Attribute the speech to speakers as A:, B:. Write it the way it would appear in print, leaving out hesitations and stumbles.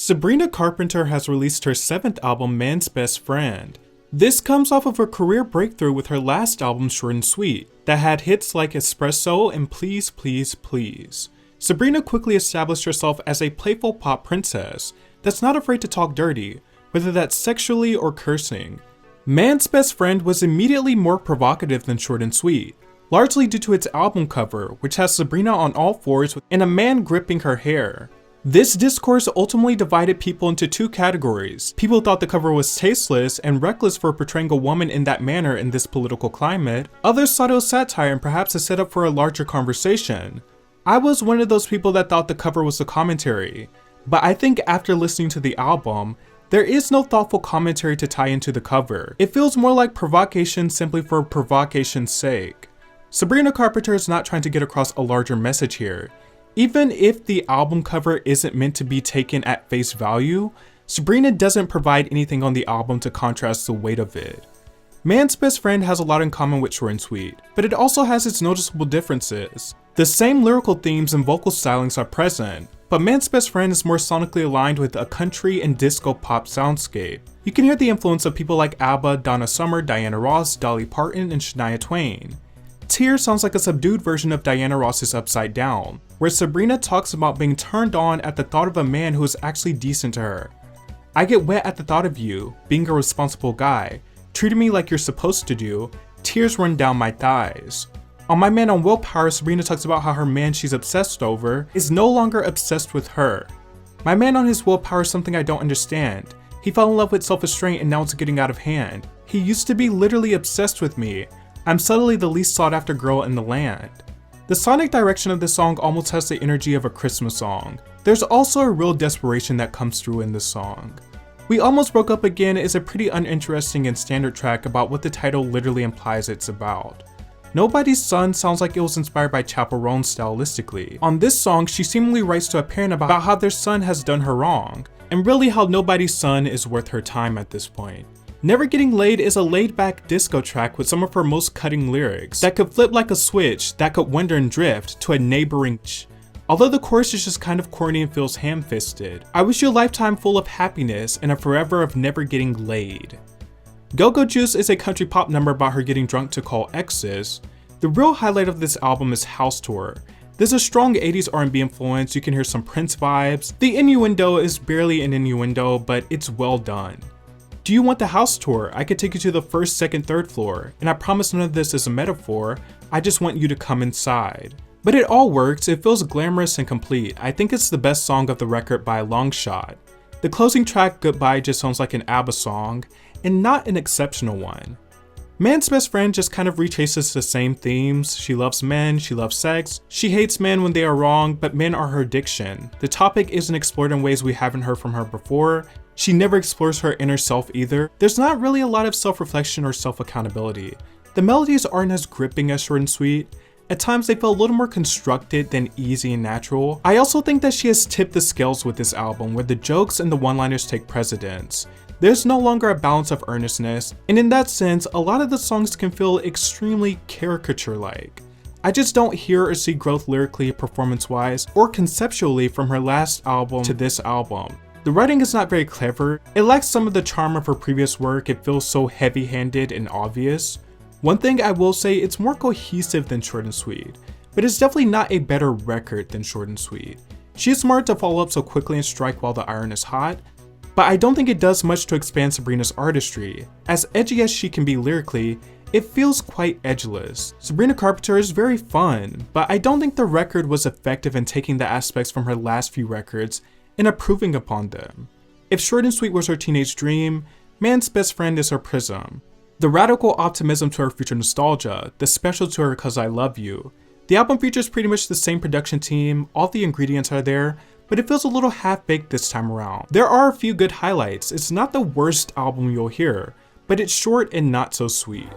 A: Sabrina Carpenter has released her 7th album, Man's Best Friend. This comes off of her career breakthrough with her last album, Short and Sweet, that had hits like Espresso and Please Please Please. Sabrina quickly established herself as a playful pop princess that's not afraid to talk dirty, whether that's sexually or cursing. Man's Best Friend was immediately more provocative than Short and Sweet, largely due to its album cover, which has Sabrina on all fours and a man gripping her hair. This discourse ultimately divided people into two categories. People thought the cover was tasteless and reckless for portraying a woman in that manner in this political climate. Others thought it was satire and perhaps a setup for a larger conversation. I was one of those people that thought the cover was a commentary, but I think after listening to the album, there is no thoughtful commentary to tie into the cover. It feels more like provocation simply for provocation's sake. Sabrina Carpenter is not trying to get across a larger message here. Even if the album cover isn't meant to be taken at face value, Sabrina doesn't provide anything on the album to contrast the weight of it. Man's Best Friend has a lot in common with Short and Sweet, but it also has its noticeable differences. The same lyrical themes and vocal stylings are present, but Man's Best Friend is more sonically aligned with a country and disco pop soundscape. You can hear the influence of people like ABBA, Donna Summer, Diana Ross, Dolly Parton, and Shania Twain. Tears sounds like a subdued version of Diana Ross's Upside Down, where Sabrina talks about being turned on at the thought of a man who is actually decent to her. I get wet at the thought of you, being a responsible guy, treating me like you're supposed to do, tears run down my thighs. On My Man on Willpower, Sabrina talks about how her man she's obsessed over is no longer obsessed with her. My man on his willpower is something I don't understand. He fell in love with self-restraint and now it's getting out of hand. He used to be literally obsessed with me. I'm subtly the least sought after girl in the land. The sonic direction of this song almost has the energy of a Christmas song. There's also a real desperation that comes through in this song. We Almost Broke Up Again is a pretty uninteresting and standard track about what the title literally implies it's about. Nobody's Son sounds like it was inspired by Chappell Roan stylistically. On this song, she seemingly writes to a parent about how their son has done her wrong, and really how nobody's son is worth her time at this point. Never Getting Laid is a laid-back disco track with some of her most cutting lyrics that could flip like a switch, that could wander and drift to a neighboring although the chorus is just kind of corny and feels ham-fisted. I wish you a lifetime full of happiness and a forever of never getting laid. Go-Go Juice is a country pop number about her getting drunk to call exes. The real highlight of this album is House Tour. There's a strong 80s R&B influence, you can hear some Prince vibes. The innuendo is barely an innuendo, but it's well done. Do you want the house tour? I could take you to the first, second, third floor, and I promise none of this is a metaphor, I just want you to come inside. But it all works, it feels glamorous and complete. I think it's the best song of the record by a long shot. The closing track, Goodbye, just sounds like an ABBA song, and not an exceptional one. Man's Best Friend just kind of retraces the same themes. She loves men, she loves sex, she hates men when they are wrong, but men are her addiction. The topic isn't explored in ways we haven't heard from her before. She never explores her inner self either. There's not really a lot of self-reflection or self-accountability. The melodies aren't as gripping as Short and Sweet. At times they feel a little more constructed than easy and natural. I also think that she has tipped the scales with this album, where the jokes and the one-liners take precedence. There's no longer a balance of earnestness, and in that sense, a lot of the songs can feel extremely caricature-like. I just don't hear or see growth lyrically, performance-wise, or conceptually from her last album to this album. The writing is not very clever, it lacks some of the charm of her previous work, it feels so heavy-handed and obvious. One thing I will say, it's more cohesive than Short and Sweet, but it's definitely not a better record than Short and Sweet. She is smart to follow up so quickly and strike while the iron is hot, but I don't think it does much to expand Sabrina's artistry. As edgy as she can be lyrically, it feels quite edgeless. Sabrina Carpenter is very fun, but I don't think the record was effective in taking the aspects from her last few records and improving upon them. If Short and Sweet was her teenage dream, Man's Best Friend is her prism. The radical optimism to her future nostalgia, the special to her 'Cause I Love You. The album features pretty much the same production team, all the ingredients are there, but it feels a little half-baked this time around. There are a few good highlights, it's not the worst album you'll hear, but it's short and not so sweet.